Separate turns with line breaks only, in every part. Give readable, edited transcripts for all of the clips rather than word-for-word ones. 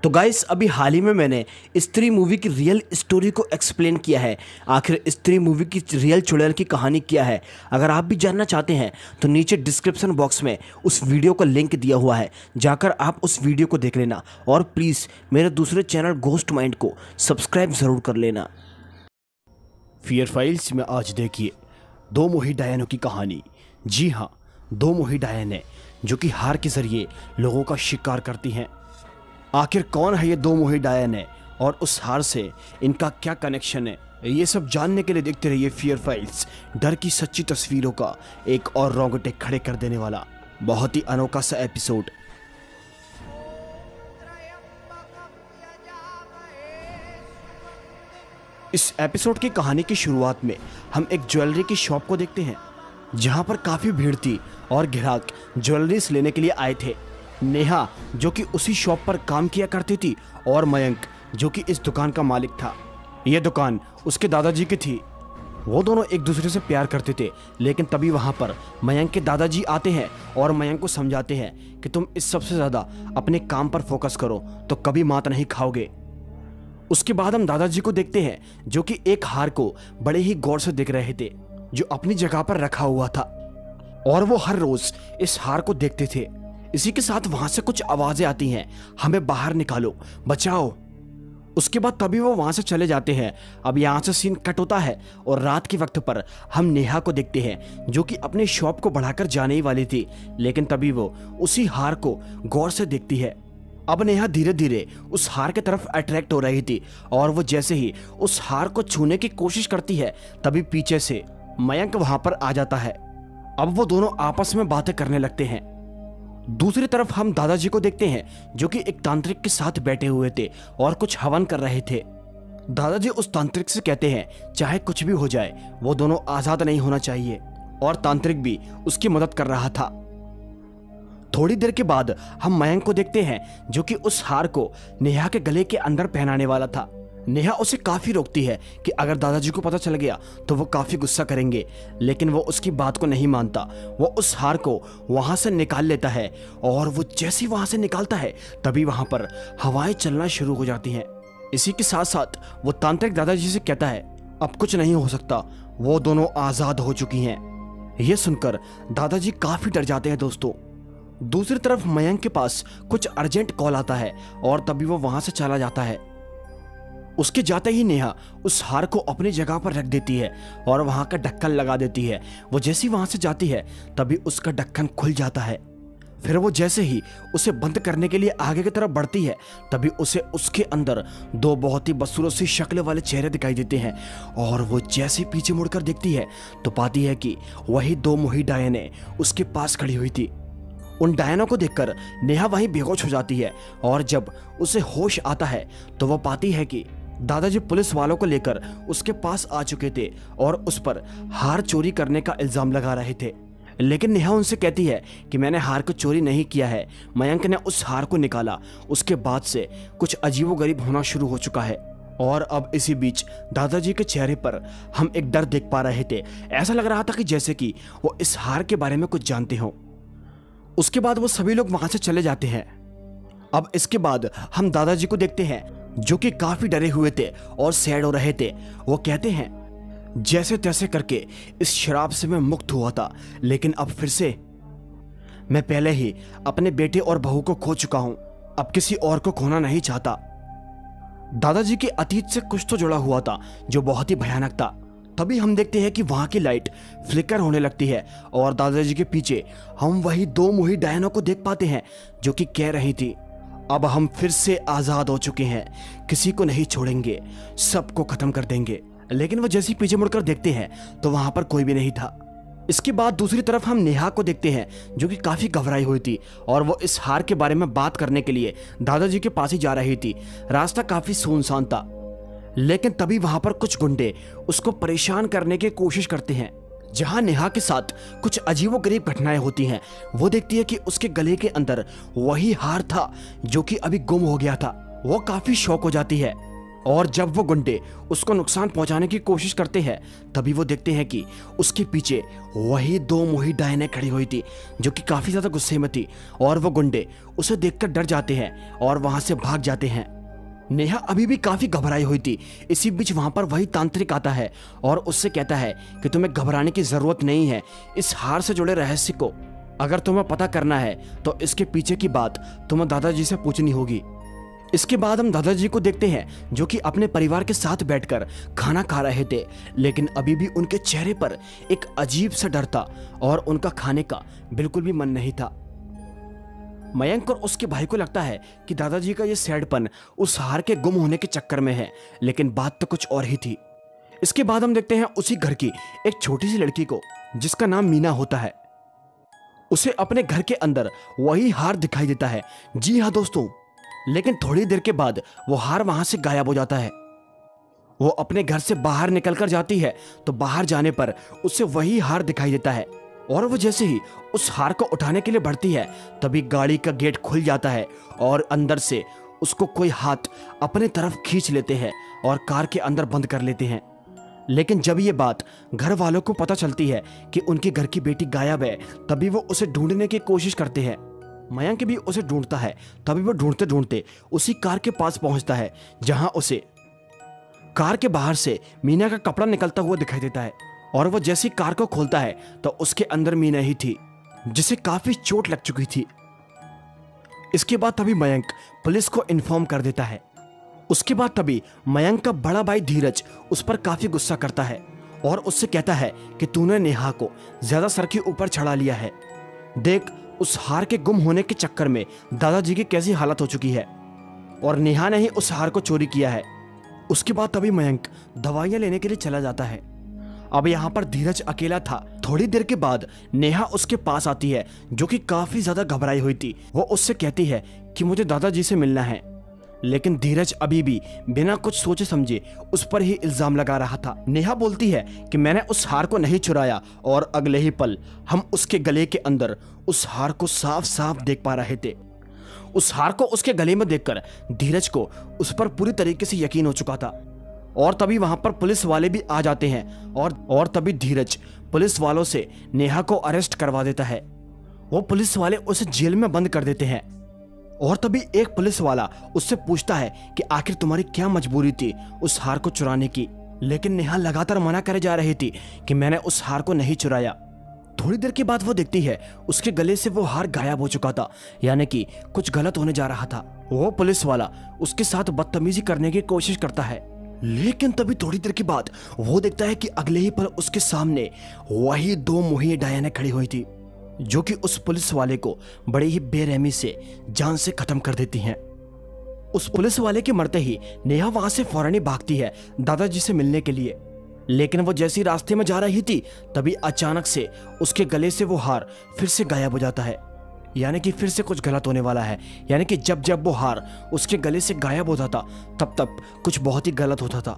तो गाइस अभी हाल ही में मैंने स्त्री मूवी की रियल स्टोरी को एक्सप्लेन किया है। आखिर स्त्री मूवी की रियल चुड़ैल की कहानी क्या है, अगर आप भी जानना चाहते हैं तो नीचे डिस्क्रिप्शन बॉक्स में उस वीडियो का लिंक दिया हुआ है, जाकर आप उस वीडियो को देख लेना। और प्लीज़ मेरे दूसरे चैनल घोस्ट माइंड को सब्सक्राइब ज़रूर कर लेना। फियर फाइल्स में आज देखिए दो मोही डायनों की कहानी। जी हाँ, दो मोही डायन है जो कि हार के जरिए लोगों का शिकार करती हैं। आखिर कौन है ये दो मोही डायन है और उस हार से इनका क्या कनेक्शन है, ये सब जानने के लिए देखते रहिए फियर फाइल्स, डर की सच्ची तस्वीरों का एक और रोंगटे खड़े कर देने वाला बहुत ही अनोखा सा एपिसोड। इस एपिसोड की कहानी की शुरुआत में हम एक ज्वेलरी की शॉप को देखते हैं, जहां पर काफी भीड़ थी और ग्राहक ज्वेलरीज लेने के लिए आए थे। नेहा जो कि उसी शॉप पर काम किया करती थी और मयंक जो कि इस दुकान का मालिक था। यह दुकान उसके दादाजी की थी। वो दोनों एक दूसरे से प्यार करते थे, लेकिन तभी वहां पर मयंक के दादाजी आते हैं और मयंक को समझाते हैं कि तुम इस सबसे ज़्यादा अपने काम पर फोकस करो तो कभी मात नहीं खाओगे। उसके बाद हम दादाजी को देखते हैं जो कि एक हार को बड़े ही गौर से देख रहे थे जो अपनी जगह पर रखा हुआ था, और वो हर रोज इस हार को देखते थे। इसी के साथ वहां से कुछ आवाजें आती हैं, हमें बाहर निकालो, बचाओ। उसके बाद तभी वो वहां से चले जाते हैं। अब यहाँ से सीन कट होता है और रात के वक्त पर हम नेहा को देखते हैं जो कि अपने शॉप को बढ़ाकर जाने ही वाली थी, लेकिन तभी वो उसी हार को गौर से देखती है। अब नेहा धीरे धीरे उस हार की तरफ अट्रैक्ट हो रही थी और वो जैसे ही उस हार को छूने की कोशिश करती है तभी पीछे से मयंक वहां पर आ जाता है। अब वो दोनों आपस में बातें करने लगते हैं। दूसरी तरफ हम दादाजी को देखते हैं जो कि एक तांत्रिक के साथ बैठे हुए थे और कुछ हवन कर रहे थे। दादाजी उस तांत्रिक से कहते हैं चाहे कुछ भी हो जाए वो दोनों आजाद नहीं होना चाहिए, और तांत्रिक भी उसकी मदद कर रहा था। थोड़ी देर के बाद हम मयंक को देखते हैं जो कि उस हार को नेहा के गले के अंदर पहनाने वाला था। नेहा उसे काफी रोकती है कि अगर दादाजी को पता चल गया तो वो काफी गुस्सा करेंगे, लेकिन वो उसकी बात को नहीं मानता। वो उस हार को वहां से निकाल लेता है और वो जैसे ही वहां से निकालता है तभी वहां पर हवाएं चलना शुरू हो जाती हैं। इसी के साथ साथ वो तांत्रिक दादाजी से कहता है अब कुछ नहीं हो सकता, वो दोनों आजाद हो चुकी हैं। यह सुनकर दादाजी काफी डर जाते हैं दोस्तों। दूसरी तरफ मयंक के पास कुछ अर्जेंट कॉल आता है और तभी वो वहां से चला जाता है। उसके जाते ही नेहा उस हार को अपनी जगह पर रख देती है और वहां का ढक्कन लगा देती है। वो जैसे ही वहां से जाती है तभी उसका ढक्कन खुल जाता है। फिर वो जैसे ही उसे बंद करने के लिए आगे की तरफ बढ़ती है तभी उसे उसके अंदर दो बहुत ही बदसूरत सी शक्ल वाले चेहरे दिखाई देते हैं, और वो जैसे पीछे मुड़कर देखती है तो पाती है कि वही दो मोही डायनें उसके पास खड़ी हुई थी। उन डायनों को देखकर नेहा वहीं बेहोश हो जाती है, और जब उसे होश आता है तो वो पाती है कि दादाजी पुलिस वालों को लेकर उसके पास आ चुके थे और उस पर हार चोरी करने का इल्जाम लगा रहे थे। लेकिन नेहा उनसे कहती है कि मैंने हार को चोरी नहीं किया है, मयंक ने उस हार को निकाला। उसके बाद से कुछ अजीबोगरीब होना शुरू हो चुका है। और अब इसी बीच दादाजी के चेहरे पर हम एक डर देख पा रहे थे। ऐसा लग रहा था कि जैसे कि वो इस हार के बारे में कुछ जानते हों। उसके बाद वो सभी लोग वहां से चले जाते हैं। अब इसके बाद हम दादाजी को देखते हैं जो कि काफी डरे हुए थे और सैड हो रहे थे। वो कहते हैं जैसे तैसे करके इस शराब से मैं मुक्त हुआ था, लेकिन अब फिर से मैं पहले ही अपने बेटे और बहू को खो चुका हूं, अब किसी और को खोना नहीं चाहता। दादाजी के अतीत से कुछ तो जुड़ा हुआ था जो बहुत ही भयानक था। तभी हम देखते हैं कि वहां की लाइट फ्लिकर होने लगती है और दादाजी के पीछे हम वही दो मोही डायनों को देख पाते हैं जो कि कह रही थी अब हम फिर से आजाद हो चुके हैं, किसी को नहीं छोड़ेंगे, सबको खत्म कर देंगे। लेकिन वो जैसे पीछे मुड़कर देखते हैं तो वहां पर कोई भी नहीं था। इसके बाद दूसरी तरफ हम नेहा को देखते हैं जो कि काफी घबराई हुई थी और वो इस हार के बारे में बात करने के लिए दादाजी के पास ही जा रही थी। रास्ता काफी सुनसान था, लेकिन तभी वहां पर कुछ गुंडे उसको परेशान करने की कोशिश करते हैं। जहां नेहा के साथ कुछ अजीबोगरीब घटनाएं होती हैं। वो देखती है कि उसके गले के अंदर वही हार था जो कि अभी गुम हो गया था। वो काफी शॉक हो जाती है। और जब वो गुंडे उसको नुकसान पहुंचाने की कोशिश करते हैं तभी वो देखते हैं कि उसके पीछे वही दो मोही डायने खड़ी हुई थी जो कि काफी ज्यादा गुस्से में थी। और वो गुंडे उसे देखकर डर जाते हैं और वहां से भाग जाते हैं। नेहा अभी भी काफी घबराई हुई थी। इसी बीच वहां पर वही तांत्रिक आता है और उससे कहता है कि तुम्हें घबराने की जरूरत नहीं है। इस हार से जुड़े रहस्य को अगर तुम्हें पता करना है तो इसके पीछे की बात तुम्हें दादाजी से पूछनी होगी। इसके बाद हम दादाजी को देखते हैं जो कि अपने परिवार के साथ बैठकर खाना खा रहे थे, लेकिन अभी भी उनके चेहरे पर एक अजीब सा डर था और उनका खाने का बिल्कुल भी मन नहीं था। मयंक और उसके भाई को लगता है कि दादाजी का ये सैडपन उस हार के गुम होने के चक्कर में है, लेकिन बात तो कुछ और ही थी। इसके बाद हम देखते हैं उसी घर की एक छोटी सी लड़की को जिसका नाम मीना होता है। उसे अपने घर के अंदर वही हार दिखाई देता है। जी हाँ दोस्तों, लेकिन थोड़ी देर के बाद वो हार वहां से गायब हो जाता है। वो अपने घर से बाहर निकलकर जाती है तो बाहर जाने पर उसे वही हार दिखाई देता है और वो जैसे ही उस हार को उठाने के लिए बढ़ती है तभी गाड़ी का गेट खुल जाता है और अंदर से उसको कोई हाथ अपने तरफ खींच लेते हैं और कार के अंदर बंद कर लेते हैं। लेकिन जब ये बात घर वालों को पता चलती है कि उनके घर की बेटी गायब है तभी वो उसे ढूंढने की कोशिश करते हैं। मयंक भी उसे ढूंढता है। तभी वो ढूंढते ढूंढते उसी कार के पास पहुंचता है जहां उसे कार के बाहर से मीना का कपड़ा निकलता हुआ दिखाई देता है और वो जैसी कार को खोलता है तो उसके अंदर मीना ही थी जिसे काफी चोट लग चुकी थी। इसके बाद तभी मयंक पुलिस को इन्फॉर्म कर देता है। उसके बाद तभी मयंक का बड़ा भाई धीरज उस पर काफी गुस्सा करता है और उससे कहता है कि तूने नेहा को ज्यादा सर के ऊपर चढ़ा लिया है। देख, उस हार के गुम होने के चक्कर में दादाजी की कैसी हालत हो चुकी है और नेहा ने ही उस हार को चोरी किया है। उसके बाद तभी मयंक दवाइयां लेने के लिए चला जाता है। अब यहाँ पर धीरज अकेला था। थोड़ी देर के बाद नेहा उसके पास आती है जो कि काफी ज्यादा घबराई हुई थी। वो उससे कहती है कि मुझे दादाजी से मिलना है, लेकिन धीरज अभी भी बिना कुछ सोचे समझे उस पर ही इल्जाम लगा रहा था। नेहा बोलती है कि मैंने उस हार को नहीं चुराया और अगले ही पल हम उसके गले के अंदर उस हार को साफ साफ देख पा रहे थे। उस हार को उसके गले में देखकर धीरज को उस पर पूरी तरीके से यकीन हो चुका था और तभी वहां पर पुलिस वाले भी आ जाते हैं और तभी धीरज पुलिस वालों से नेहा को अरेस्ट करवा देता है। वो पुलिस वाले उसे जेल में बंद कर देते हैं और तभी एक पुलिस वाला उससे पूछता है कि आखिर तुम्हारी क्या मजबूरी थी उस हार को चुराने की। लेकिन नेहा लगातार मना करे जा रही थी कि मैंने उस हार को नहीं चुराया। थोड़ी देर के बाद वो देखती है उसके गले से वो हार गायब हो चुका था, यानी कि कुछ गलत होने जा रहा था। वो पुलिस वाला उसके साथ बदतमीजी करने की कोशिश करता है, लेकिन तभी थोड़ी देर के बाद वो देखता है कि अगले ही पल उसके सामने वही दो मुही डायने खड़ी हुई थी जो कि उस पुलिस वाले को बड़े ही बेरहमी से जान से खत्म कर देती हैं। उस पुलिस वाले के मरते ही नेहा वहां से फौरन ही भागती है दादाजी से मिलने के लिए। लेकिन वो जैसी रास्ते में जा रही थी तभी अचानक से उसके गले से वो हार फिर से गायब हो जाता है, यानी कि फिर से कुछ गलत होने वाला है। यानी कि जब जब वो हार उसके गले से गायब होता था तब तब कुछ बहुत ही गलत होता था।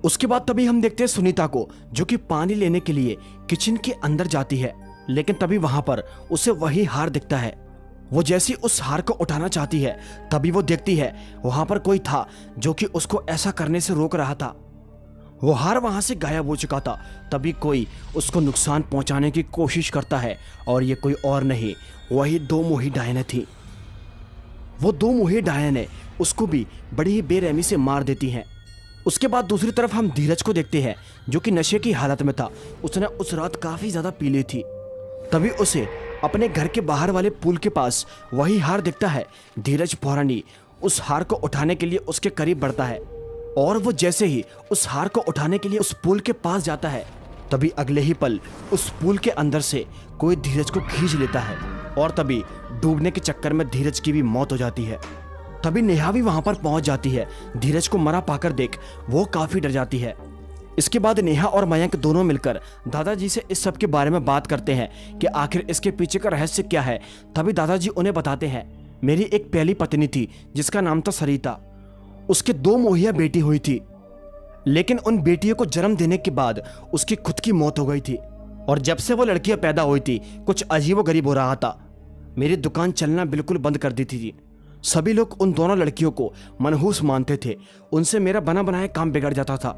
उसके बाद तभी हम देखते हैं सुनीता को जो कि पानी लेने के लिए किचन के अंदर जाती है, लेकिन तभी वहां पर उसे वही हार दिखता है। वो जैसी उस हार को उठाना चाहती है तभी वो देखती है वहां पर कोई था जो कि उसको ऐसा करने से रोक रहा था। वो हार वहां से गायब हो चुका था। तभी कोई उसको नुकसान पहुंचाने की कोशिश करता है और ये कोई और नहीं, वही दो मोही डायने थी। वो दो मोही डायने उसको भी बड़ी ही बेरहमी से मार देती हैं। उसके बाद दूसरी तरफ हम धीरज को देखते हैं जो कि नशे की हालत में था। उसने उस रात काफी ज्यादा पी ली थी। तभी उसे अपने घर के बाहर वाले पुल के पास वही हार दिखता है। धीरज फौरन ही उस हार को उठाने के लिए उसके करीब बढ़ता है और वो जैसे ही उस हार को उठाने के लिए उस पुल के पास जाता है तभी अगले ही पल उस पुल के अंदर से कोई धीरज को खींच लेता है और तभी डूबने के चक्कर में धीरज की भी मौत हो जाती है। तभी नेहा भी वहां पर पहुंच जाती है। धीरज को मरा पाकर देख वो काफी डर जाती है। इसके बाद नेहा और मयंक दोनों मिलकर दादाजी से इस सब के बारे में बात करते हैं कि आखिर इसके पीछे का रहस्य क्या है। तभी दादाजी उन्हें बताते हैं, मेरी एक पहली पत्नी थी जिसका नाम था सरिता। उसके दो मोहिया बेटी हुई थी, लेकिन उन बेटियों को जन्म देने के बाद उसकी खुद की मौत हो गई थी और जब से वो लड़कियां पैदा हुई थी कुछ अजीबोगरीब हो रहा था। मेरी दुकान चलना बिल्कुल बंद कर दी थी। सभी लोग उन दोनों लड़कियों को मनहूस मानते थे। उनसे मेरा बना बनाया काम बिगड़ जाता था।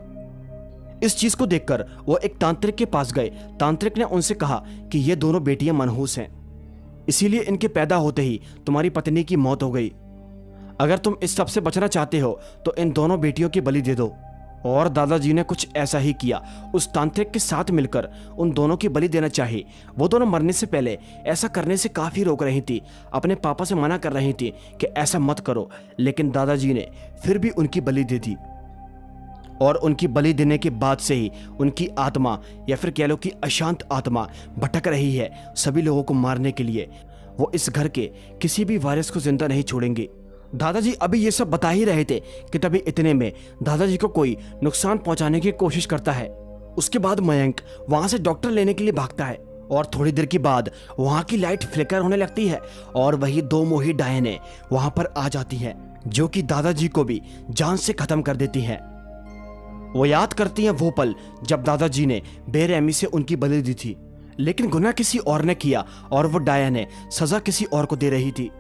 इस चीज को देखकर वो एक तांत्रिक के पास गए। तांत्रिक ने उनसे कहा कि ये दोनों बेटियां मनहूस हैं, इसीलिए इनके पैदा होते ही तुम्हारी पत्नी की मौत हो गई। अगर तुम इस सब से बचना चाहते हो तो इन दोनों बेटियों की बलि दे दो। और दादाजी ने कुछ ऐसा ही किया। उस तांत्रिक के साथ मिलकर उन दोनों की बलि देना चाही। वो दोनों मरने से पहले ऐसा करने से काफी रोक रही थी, अपने पापा से मना कर रही थी कि ऐसा मत करो, लेकिन दादाजी ने फिर भी उनकी बलि दे दी। और उनकी बलि देने के बाद से ही उनकी आत्मा, या फिर कह लो कि अशांत आत्मा, भटक रही है सभी लोगों को मारने के लिए। वो इस घर के किसी भी वारिस को जिंदा नहीं छोड़ेंगे। दादाजी अभी ये सब बता ही रहे थे कि तभी इतने में दादाजी को कोई नुकसान पहुंचाने की कोशिश करता है। उसके बाद मयंक वहां से डॉक्टर लेने के लिए भागता है और थोड़ी देर के बाद वहां की लाइट फ्लिकर होने लगती है और वही दो मोही डायने वहां पर आ जाती हैं, जो कि दादाजी को भी जान से खत्म कर देती हैं। वो याद करती हैं वो पल जब दादाजी ने बेरहमी से उनकी बलि दी थी, लेकिन गुनाह किसी और ने किया और वो डायने सजा किसी और को दे रही थी।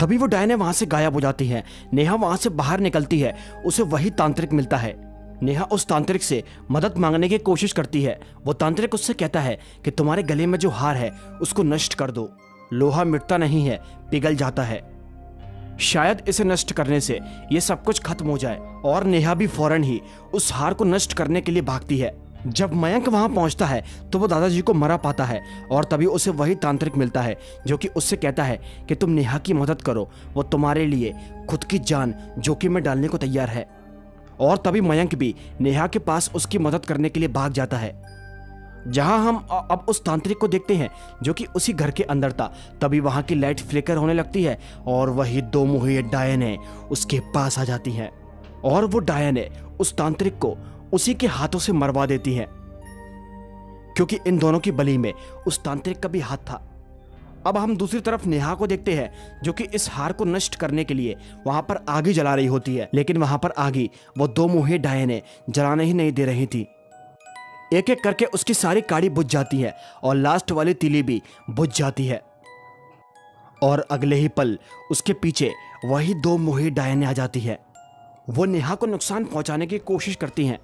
तभी वो डायने वहां से गायब हो जाती है। नेहा वहां से बाहर निकलती है, उसे वही तांत्रिक मिलता है। नेहा उस तांत्रिक से मदद मांगने की कोशिश करती है। वो तांत्रिक उससे कहता है कि तुम्हारे गले में जो हार है उसको नष्ट कर दो। लोहा मिटता नहीं है, पिघल जाता है। शायद इसे नष्ट करने से ये सब कुछ खत्म हो जाए। और नेहा भी फौरन ही उस हार को नष्ट करने के लिए भागती है। जब मयंक वहां पहुंचता है तो वो दादाजी को मरा पाता है और तभी उसे वही तांत्रिक मिलता है, जो कि उससे कहता है कि तुम नेहा की मदद करो, वो तुम्हारे लिए खुद की जान जोखिम में डालने को तैयार है। और तभी मयंक भी नेहा के पास उसकी मदद करने के लिए भाग जाता है। जहां हम अब उस तांत्रिक को देखते हैं जो कि उसी घर के अंदर था। तभी वहां की लाइट फ्लिकर होने लगती है और वही दो मुही डायने उसके पास आ जाती हैं और वो डायने उस तांत्रिक को उसी के हाथों से मरवा देती हैं, क्योंकि इन दोनों की बलि में उस तांत्रिक का भी हाथ था। अब हम दूसरी तरफ नेहा को देखते हैं, जो कि इस हार को नष्ट करने के लिए वहां पर आग जला रही होती है, लेकिन वहां पर आग वो दो मुहे डायने जलाने ही नहीं दे रही थी। एक एक करके उसकी सारी काड़ी बुझ जाती है और लास्ट वाली तीली भी बुझ जाती है। और अगले ही पल उसके पीछे वही दो मुही डायने आ जाती है। वो नेहा को नुकसान पहुंचाने की कोशिश करती हैं,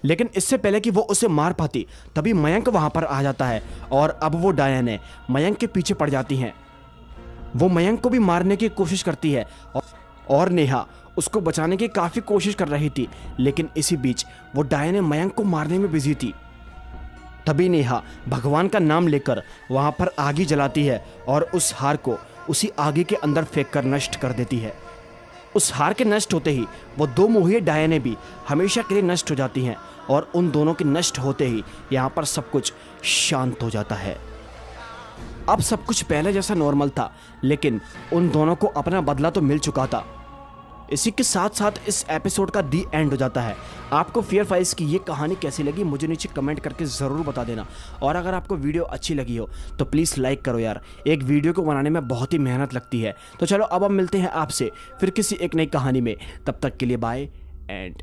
लेकिन इससे पहले कि वो उसे मार पाती तभी मयंक वहां पर आ जाता है और अब वो डायने मयंक के पीछे पड़ जाती हैं। वो मयंक को भी मारने की कोशिश करती है और नेहा उसको बचाने की काफी कोशिश कर रही थी, लेकिन इसी बीच वो डायने मयंक को मारने में बिजी थी। तभी नेहा भगवान का नाम लेकर वहां पर आग जलाती है और उस हार को उसी आग के अंदर फेंक कर नष्ट कर देती है। उस हार के नष्ट होते ही वो दो मुही डायने भी हमेशा के लिए नष्ट हो जाती हैं और उन दोनों के नष्ट होते ही यहाँ पर सब कुछ शांत हो जाता है। अब सब कुछ पहले जैसा नॉर्मल था, लेकिन उन दोनों को अपना बदला तो मिल चुका था। इसी के साथ साथ इस एपिसोड का दी एंड हो जाता है। आपको फियर फाइल्स की ये कहानी कैसी लगी मुझे नीचे कमेंट करके ज़रूर बता देना। और अगर आपको वीडियो अच्छी लगी हो तो प्लीज़ लाइक करो यार, एक वीडियो को बनाने में बहुत ही मेहनत लगती है। तो चलो अब हम मिलते हैं आपसे फिर किसी एक नई कहानी में, तब तक के लिए बाय एंड